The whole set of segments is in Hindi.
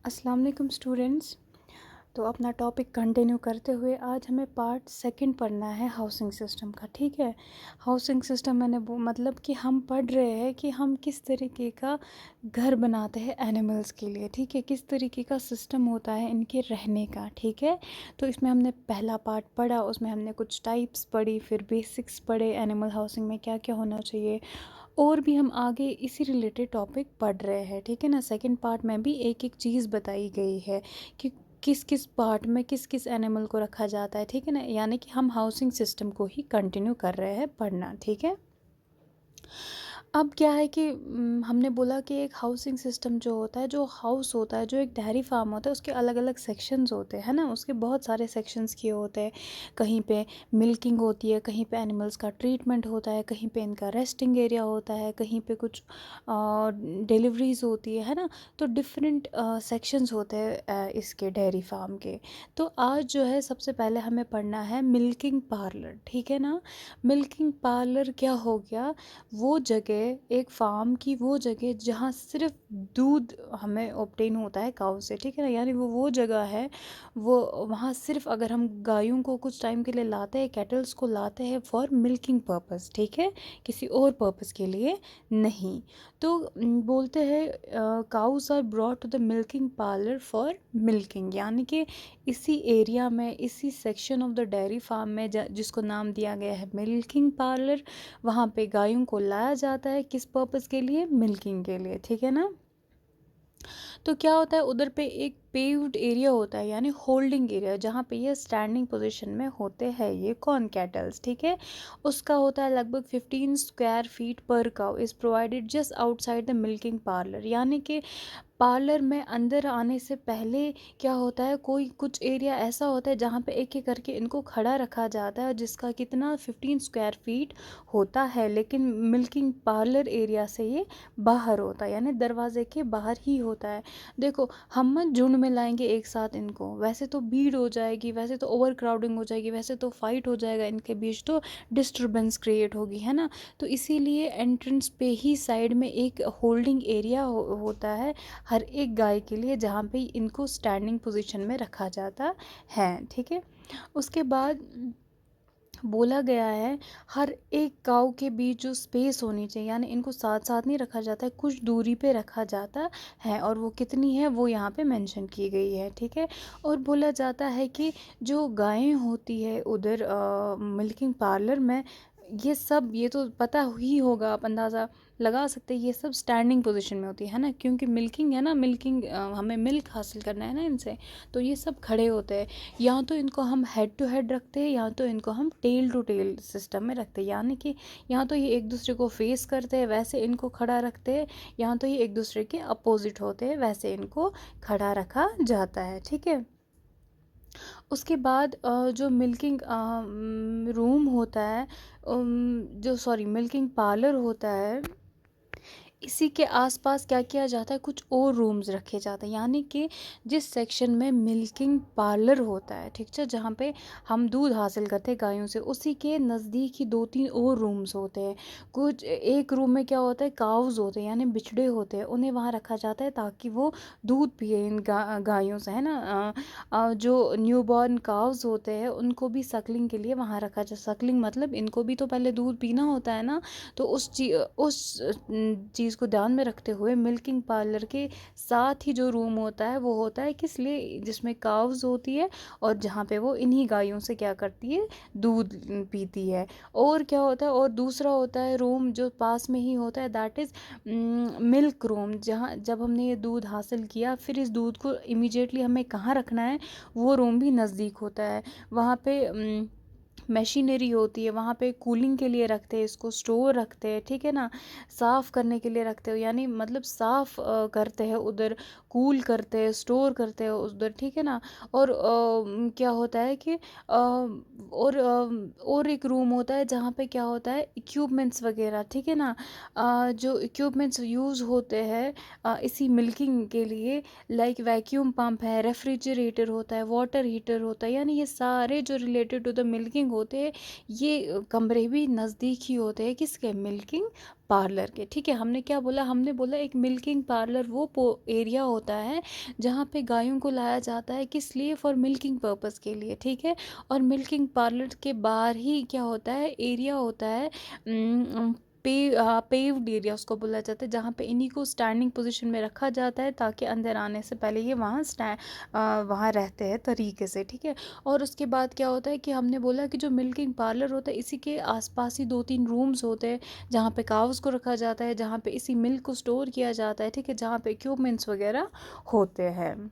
अस्सलाम वालेकुम स्टूडेंट्स। तो अपना टॉपिक कंटिन्यू करते हुए आज हमें पार्ट सेकंड पढ़ना है हाउसिंग सिस्टम का। ठीक है, हाउसिंग सिस्टम मैंने वो मतलब कि हम पढ़ रहे हैं कि हम किस तरीके का घर बनाते हैं एनिमल्स के लिए। ठीक है, किस तरीके का सिस्टम होता है इनके रहने का। ठीक है, तो इसमें हमने पहला पार्ट पढ़ा, उसमें हमने कुछ टाइप्स पढ़ी, फिर बेसिक्स पढ़े एनिमल हाउसिंग में क्या क्या होना चाहिए, और भी हम आगे इसी रिलेटेड टॉपिक पढ़ रहे हैं। ठीक है ना, सेकंड पार्ट में भी एक एक चीज़ बताई गई है कि किस किस पार्ट में किस किस एनिमल को रखा जाता है। ठीक है ना, यानी कि हम हाउसिंग सिस्टम को ही कंटिन्यू कर रहे हैं पढ़ना। ठीक है, अब क्या है कि हमने बोला कि एक हाउसिंग सिस्टम जो होता है, जो हाउस होता है, जो एक डेयरी फार्म होता है, उसके अलग अलग सेक्शंस होते हैं ना, उसके बहुत सारे सेक्शंस किए होते हैं। कहीं पे मिल्किंग होती है, कहीं पे एनिमल्स का ट्रीटमेंट होता है, कहीं पे इनका रेस्टिंग एरिया होता है, कहीं पे कुछ डिलीवरीज होती है ना। तो डिफरेंट सेक्शंस होते हैं इसके डेयरी फार्म के। तो आज जो है सबसे पहले हमें पढ़ना है मिल्किंग पार्लर। ठीक है ना, मिल्किंग पार्लर क्या हो गया, वो जगह एक फार्म की, वो जगह जहाँ सिर्फ दूध हमें ऑब्टेन होता है काऊ से। ठीक है ना, यानी वो जगह है, वो वहाँ सिर्फ अगर हम गायों को कुछ टाइम के लिए लाते हैं, कैटल्स को लाते हैं फॉर मिल्किंग पर्पस। ठीक है, किसी और पर्पस के लिए नहीं। तो बोलते हैं cows are brought to the milking parlour for milking, यानी कि इसी एरिया में, इसी section of the dairy farm में जिसको नाम दिया गया है मिल्किंग पार्लर, वहाँ पे गायों को लाया जाता है किस पर्पस के लिए, मिल्किंग के लिए। ठीक है ना, तो क्या होता है उधर पे एक पेव्ड एरिया होता है, यानी होल्डिंग एरिया, जहाँ पे ये स्टैंडिंग पोजीशन में होते हैं ये कौन, कैटल्स। ठीक है, उसका होता है लगभग 15 स्क्वायर फीट पर cow is provided just outside the milking parlour, यानी कि पार्लर में अंदर आने से पहले क्या होता है, कोई कुछ एरिया ऐसा होता है जहाँ पे एक एक करके इनको खड़ा रखा जाता है, जिसका कितना 15 स्क्वायर फीट होता है, लेकिन मिल्किंग पार्लर एरिया से ये बाहर होता है, यानी दरवाजे के बाहर ही होता है। देखो, हम मत झुंड में लाएंगे एक साथ इनको, वैसे तो भीड़ हो जाएगी, वैसे तो ओवर क्राउडिंग हो जाएगी, वैसे तो फाइट हो जाएगा इनके बीच, तो डिस्टरबेंस क्रिएट होगी, है ना। तो इसीलिए एंट्रेंस पे ही साइड में एक होल्डिंग एरिया होता है हर एक गाय के लिए, जहाँ पे इनको स्टैंडिंग पोजीशन में रखा जाता है। ठीक है, उसके बाद बोला गया है हर एक काऊ के बीच जो स्पेस होनी चाहिए, यानी इनको साथ साथ नहीं रखा जाता है, कुछ दूरी पे रखा जाता है, और वो कितनी है वो यहाँ पे मेंशन की गई है। ठीक है, और बोला जाता है कि जो गायें होती है उधर मिल्किंग पार्लर में, ये सब, ये तो पता ही होगा, आप अंदाज़ा लगा सकते हैं, ये सब स्टैंडिंग पोजीशन में होती है ना, क्योंकि मिल्किंग है ना, मिल्किंग हमें मिल्क हासिल करना है ना इनसे, तो ये सब खड़े होते हैं। या तो इनको हम हेड टू हेड रखते हैं, या तो इनको हम टेल टू टेल सिस्टम में रखते हैं, यानी कि यहाँ तो ये एक दूसरे को फेस करते हैं वैसे इनको खड़ा रखते हैं, यहाँ तो ये एक दूसरे के अपोजिट होते हैं वैसे इनको खड़ा रखा जाता है। ठीक है, उसके बाद जो मिल्किंग रूम होता है, जो सॉरी मिल्किंग पार्लर होता है, इसी के आसपास क्या किया जाता है, कुछ और रूम्स रखे जाते हैं, यानी कि जिस सेक्शन में मिल्किंग पार्लर होता है, ठीक है, जहाँ पे हम दूध हासिल करते हैं गायों से, उसी के नज़दीक ही दो तीन और रूम्स होते हैं। कुछ एक रूम में क्या होता है, काउज होते हैं, यानी बिछड़े होते हैं, उन्हें वहाँ रखा जाता है ताकि वो दूध पिए इन गायों से, है ना। जो न्यूबॉर्न काउज होते हैं उनको भी सकलिंग के लिए वहाँ रखा जाए, सकलिंग मतलब इनको भी तो पहले दूध पीना होता है ना, तो उस चीज़ को ध्यान में रखते हुए मिल्किंग पार्लर के साथ ही जो रूम होता है वो होता है किस लिए, जिसमें काव्स होती है और जहाँ पे वो इन्हीं गायों से क्या करती है, दूध पीती है। और क्या होता है, और दूसरा होता है रूम जो पास में ही होता है, दैट इज़ मिल्क रूम, जहाँ जब हमने ये दूध हासिल किया फिर इस दूध को इमीडिएटली हमें कहाँ रखना है, वो रूम भी नज़दीक होता है। वहाँ पे मशीनरी होती है, वहाँ पे कूलिंग के लिए रखते हैं, इसको स्टोर रखते हैं, ठीक है ना, साफ़ करने के लिए रखते हो, यानी मतलब साफ़ करते हैं उधर, कूल करते हैं, स्टोर करते हैं उधर, ठीक है ना। और क्या होता है कि और एक रूम होता है जहाँ पे क्या होता है, इक्विपमेंट्स वगैरह, ठीक है ना, जो इक्विपमेंट्स यूज़ होते हैं इसी मिल्किंग के लिए, लाइक वैक्यूम पंप है, रेफ्रिजरेटर होता है, वाटर हीटर होता है, यानी ये सारे जो रिलेटेड टू द मिल्किंग होते हैं, ये कमरे भी नज़दीक ही होते हैं किसके, मिल्किंग पार्लर के। ठीक है, हमने क्या बोला, हमने बोला एक मिल्किंग पार्लर वो एरिया होता है जहाँ पे गायों को लाया जाता है, किस लिए, फॉर मिल्किंग पर्पस के लिए। ठीक है, और मिल्किंग पार्लर के बाहर ही क्या होता है, एरिया होता है, पेव्ड एरिया उसको बोला जाता है, जहाँ पे इन्हीं को स्टैंडिंग पोजीशन में रखा जाता है ताकि अंदर आने से पहले ये वहाँ रहते हैं तरीके से। ठीक है, और उसके बाद क्या होता है कि हमने बोला कि जो मिल्किंग पार्लर होता है इसी के आसपास ही 2-3 रूम्स होते हैं जहाँ पे काउस को रखा जाता है, जहाँ पे इसी मिल्क को स्टोर किया जाता है। ठीक है, जहाँ पे इक्विपमेंट्स वगैरह होते हैं।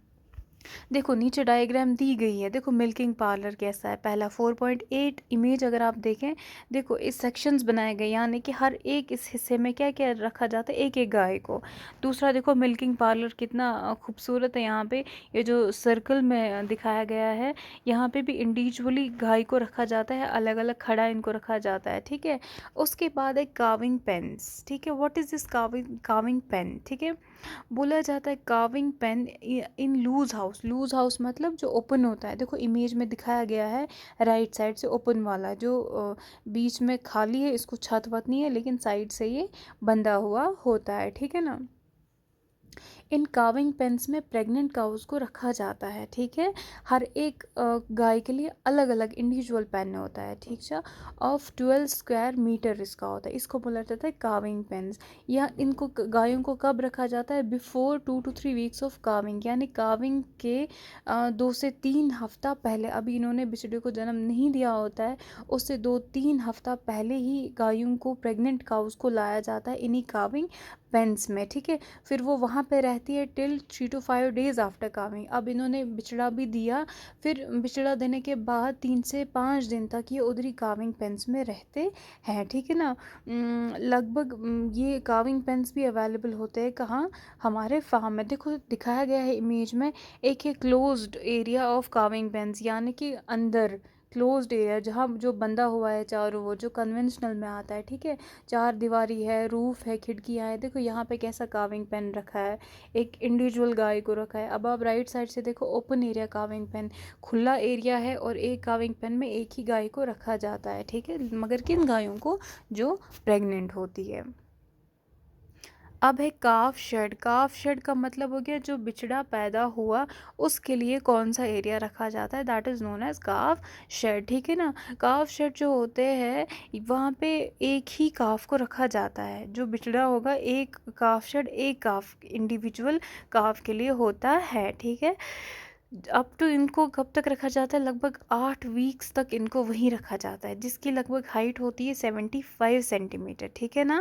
देखो नीचे डायग्राम दी गई है, देखो मिल्किंग पार्लर कैसा है। पहला 4.8 इमेज अगर आप देखें, देखो इस सेक्शंस बनाए गए, यानी कि हर एक इस हिस्से में क्या क्या रखा जाता है, एक एक गाय को। दूसरा देखो मिल्किंग पार्लर कितना खूबसूरत है, यहाँ पे ये जो सर्कल में दिखाया गया है, यहाँ पे भी इंडिविजुअली गाय को रखा जाता है, अलग अलग खड़ा इनको रखा जाता है। ठीक है, उसके बाद है काविंग पेन्स। ठीक है, what is this calving pen. ठीक है, बोला जाता है calving pen in loose house. Loose house मतलब जो ओपन होता है, देखो इमेज में दिखाया गया है राइट साइड से ओपन वाला, जो बीच में खाली है, इसको छत वत नहीं है, लेकिन साइड से ये बंधा हुआ होता है। ठीक है ना, इन काविंग पेन्स में प्रेग्नेंट काउस को रखा जाता है। ठीक है, हर एक गाय के लिए अलग अलग इंडिविजुअल पेन होता है। ठीक है, ऑफ 12 स्क्वायर मीटर इसका होता है, इसको बोला जाता है काविंग पेन्स। या इनको गायों को कब रखा जाता है, before 2 to 3 weeks of calving, यानी काविंग के 2 से 3 हफ्ता पहले, अभी इन्होंने बिचड़े को जन्म नहीं दिया होता है, उससे 2-3 हफ्ता पहले ही गायों को, प्रेग्नेंट काउस को लाया जाता है इन्हीं काविंग पेन्स में। ठीक है, फिर वो वहाँ पे रहती है till 3 to 5 days after calving. अब इन्होंने बिचड़ा भी दिया, फिर बिचड़ा देने के बाद 3 से 5 दिन तक ये उधरी काविंग पेन्स में रहते हैं। ठीक है ना, लगभग ये काविंग पेन्स भी अवेलेबल होते हैं कहाँ, हमारे फार्म में। देखो दिखाया गया है इमेज में, एक है closed area of calving pens, यानी कि अंदर क्लोज्ड एरिया जहाँ जो बंधा हुआ है चारों, वो जो कन्वेंशनल में आता है। ठीक है, चार दीवारी है, रूफ है, खिड़कियाँ है। देखो यहाँ पे कैसा काविंग पेन रखा है, एक इंडिविजुअल गाय को रखा है। अब आप राइट साइड से देखो, ओपन एरिया काविंग पेन, खुला एरिया है, और एक काविंग पेन में एक ही गाय को रखा जाता है। ठीक है, मगर किन गायों को, जो प्रेग्नेंट होती है। अब है काफ शेड। काफ शेड का मतलब हो गया जो बिचड़ा पैदा हुआ उसके लिए कौन सा एरिया रखा जाता है, that is known as calf shed. ठीक है ना, काफ शेड जो होते हैं वहाँ पे एक ही काफ को रखा जाता है, जो बिचड़ा होगा एक काफ शेड, एक काफ इंडिविजुअल काफ के लिए होता है। ठीक है, अप टू इनको कब तक रखा जाता है, लगभग 8 वीक्स तक इनको वहीं रखा जाता है, जिसकी लगभग हाइट होती है 75 सेंटीमीटर। ठीक है ना,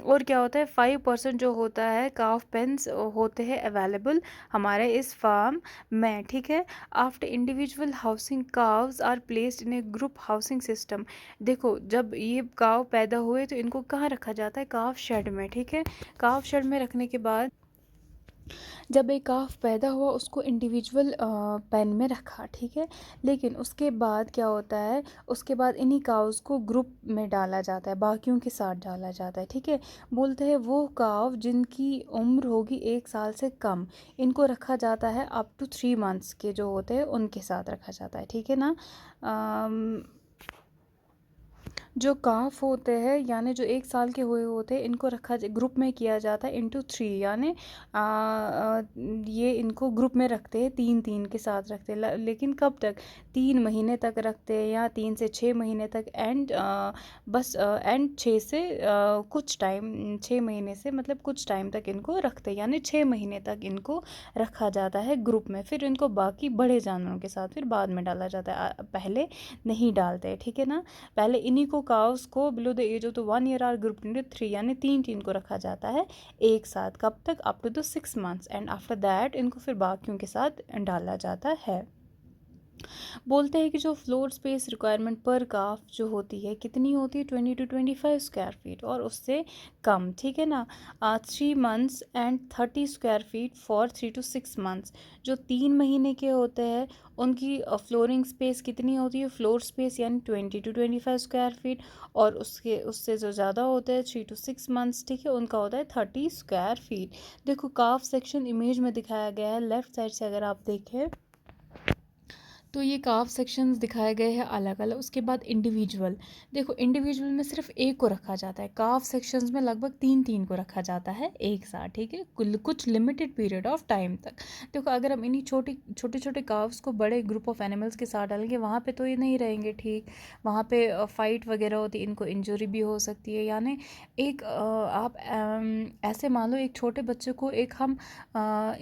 और क्या होता है, 5% जो होता है काफ पेन्स होते हैं अवेलेबल हमारे इस फार्म में। ठीक है, after individual housing calves are placed in a group housing system. देखो जब ये काव पैदा हुए तो इनको कहाँ रखा जाता है, काफ शेड में। ठीक है, काफ शेड में रखने के बाद जब एक काफ पैदा हुआ उसको इंडिविजुअल पेन में रखा। ठीक है, लेकिन उसके बाद क्या होता है, उसके बाद इन्हीं काव्स को ग्रुप में डाला जाता है, बाकियों के साथ डाला जाता है। ठीक है, बोलते हैं वो काव जिनकी उम्र होगी 1 साल से कम, इनको रखा जाता है अप टू 3 मंथ्स के जो होते हैं उनके साथ रखा जाता है। ठीक है ना, जो काफ होते हैं यानी जो 1 साल के हुए होते हैं इनको रखा ग्रुप में किया जाता है इंटू 3, यानी ये इनको ग्रुप में रखते हैं, 3-3 के साथ रखते हैं, लेकिन कब तक, 3 महीने तक रखते हैं, या 3 से 6 महीने तक, एंड बस एंड 6 से कुछ टाइम, 6 महीने से मतलब कुछ टाइम तक इनको रखते हैं, यानी 6 महीने तक इनको रखा जाता है ग्रुप में। फिर इनको बाकी बड़े जानवरों के साथ फिर बाद में डाला जाता है, पहले नहीं डालते। ठीक है ना, पहले इन्हीं को काउस को below the age of the 1 year are group into 3, यानी 3 को रखा जाता है एक साथ, कब तक, up to the 6 months, and after that इनको फिर बाकियों के साथ डाला जाता है। बोलते हैं कि जो फ्लोर स्पेस रिक्वायरमेंट पर काफ जो होती है कितनी होती है, 20 to 25 स्क्वायर फीट और उससे कम। ठीक है ना, 3 months and 30 square feet for 3 to 6 months. जो 3 महीने के होते हैं उनकी फ्लोरिंग स्पेस कितनी होती है, फ्लोर स्पेस यानी 20 to 25 स्क्वायर फीट, और उससे जो ज़्यादा होता है 3 to 6 मंथ्स, ठीक है, उनका होता है 30 स्क्वायर फीट। देखो काफ सेक्शन इमेज में दिखाया गया है, लेफ्ट साइड से अगर आप देखें तो ये काफ सेक्शंस दिखाए गए हैं अलग अलग। उसके बाद इंडिविजुअल, देखो इंडिविजुअल में सिर्फ एक को रखा जाता है, काफ सेक्शंस में लगभग तीन तीन को रखा जाता है एक साथ, ठीक है, कुछ लिमिटेड पीरियड ऑफ टाइम तक। देखो अगर हम इन्हीं छोटे छोटे काफ्स को बड़े ग्रुप ऑफ एनिमल्स के साथ डालेंगे वहाँ पे तो ये नहीं रहेंगे, ठीक, वहाँ पे फाइट वगैरह होती है, इनको इंजरी भी हो सकती है। यानी एक आप ऐसे मान लो एक छोटे बच्चे को एक हम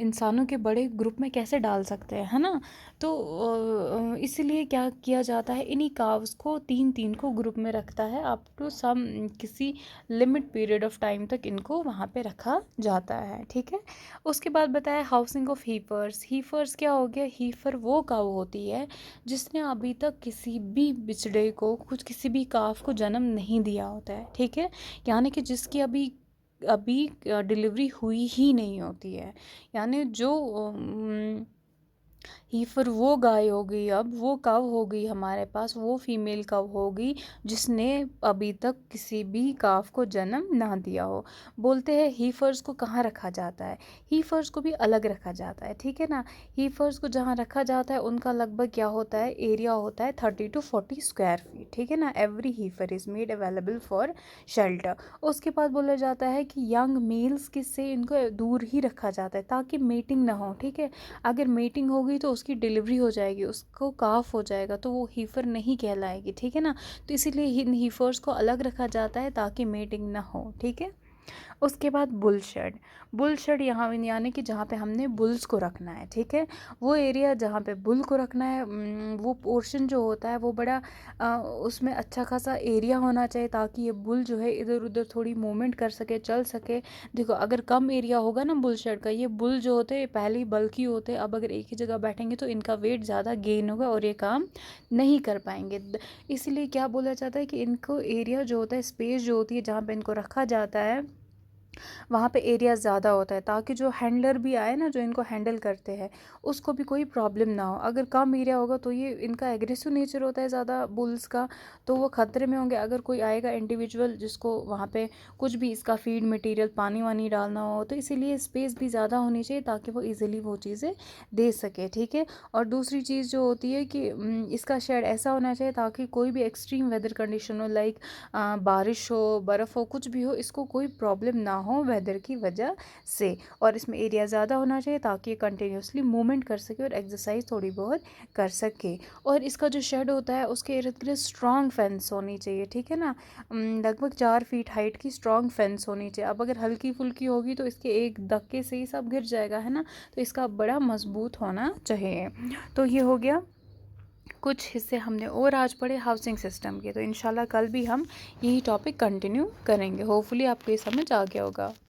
इंसानों के बड़े ग्रुप में कैसे डाल सकते हैं, है ना। तो इसीलिए क्या किया जाता है, इन्हीं काव्स को तीन तीन को ग्रुप में रखता है, अप टू सम किसी लिमिट पीरियड ऑफ टाइम तक इनको वहाँ पे रखा जाता है, ठीक है। उसके बाद बताया हाउसिंग ऑफ हीफर्स। हीफर्स क्या हो गया, हीफर वो काव होती है जिसने अभी तक किसी भी बिचड़े को कुछ किसी भी काव को जन्म नहीं दिया होता है, ठीक है, यानी कि जिसकी अभी अभी डिलीवरी हुई ही नहीं होती है। यानी जो हीफर वो गाय हो गई, अब वो कव हो गई हमारे पास, वो फीमेल कव होगी जिसने अभी तक किसी भी काफ को जन्म ना दिया हो। बोलते हैं हीफर्स को कहाँ रखा जाता है, हीफर्स को भी अलग रखा जाता है, ठीक है ना। हीफर्स को जहाँ रखा जाता है उनका लगभग क्या होता है, एरिया होता है 30 to 40 स्क्वायर फीट, ठीक है ना। Every हीफर is made available for shelter. उसके बाद बोला जाता है कि यंग मेल्स किससे, इनको दूर ही रखा जाता है ताकि मेटिंग ना हो, ठीक है। अगर मेटिंग होगी तो उसकी डिलीवरी हो जाएगी, उसको काफ हो जाएगा, तो वो हीफर नहीं कहलाएगी, ठीक है ना। तो इसीलिए इन हीफर्स को अलग रखा जाता है ताकि मेटिंग ना हो, ठीक है। उसके बाद बुल शेड। बुल शेड यहाँ यानी कि जहाँ पे हमने बुल्स को रखना है, ठीक है, वो एरिया जहाँ पे बुल को रखना है, वो पोर्शन जो होता है वो बड़ा उसमें अच्छा खासा एरिया होना चाहिए ताकि ये बुल जो है इधर उधर थोड़ी मूवमेंट कर सके, चल सके। देखो अगर कम एरिया होगा ना बुल शेड का, ये बुल जो होते हैं पहले ही बल्कि होते हैं, अब अगर एक ही जगह बैठेंगे तो इनका वेट ज़्यादा गेन होगा और ये काम नहीं कर पाएंगे। इसलिए क्या बोला जाता है कि इनको एरिया जो होता है, स्पेस जो होती है जहाँ पे इनको रखा जाता है, वहाँ पे एरिया ज़्यादा होता है ताकि जो हैंडलर भी आए ना, जो इनको हैंडल करते हैं, उसको भी कोई प्रॉब्लम ना हो। अगर कम एरिया होगा तो ये इनका एग्रेसिव नेचर होता है ज़्यादा बुल्स का, तो वो खतरे में होंगे। अगर कोई आएगा इंडिविजुअल जिसको वहाँ पे कुछ भी इसका फीड मटेरियल पानी वानी डालना हो, तो इसीलिए स्पेस भी ज़्यादा होनी चाहिए ताकि वो ईज़िली वो चीज़ें दे सके, ठीक है। और दूसरी चीज़ जो होती है कि इसका शेड ऐसा होना चाहिए ताकि कोई भी एक्सट्रीम वेदर कंडीशन हो, लाइक बारिश हो, बर्फ़ हो, कुछ भी हो, इसको कोई प्रॉब्लम ना हो वेदर की वजह से। और इसमें एरिया ज़्यादा होना चाहिए ताकि ये कंटिन्यूसली मूवमेंट कर सके और एक्सरसाइज थोड़ी बहुत कर सके। और इसका जो शेड होता है उसके इर्द गिर्द स्ट्रॉन्ग फेंस होनी चाहिए, ठीक है ना। लगभग 4 फीट हाइट की स्ट्रॉन्ग फेंस होनी चाहिए। अब अगर हल्की फुल्की होगी तो इसके एक धक्के से ही सब गिर जाएगा, है ना। तो इसका बड़ा मजबूत होना चाहिए। तो ये हो गया कुछ हिस्से हमने और आज पढ़े हाउसिंग सिस्टम के। तो इंशाल्लाह कल भी हम यही टॉपिक कंटिन्यू करेंगे। होपफुली आपको ये समझ आ गया होगा।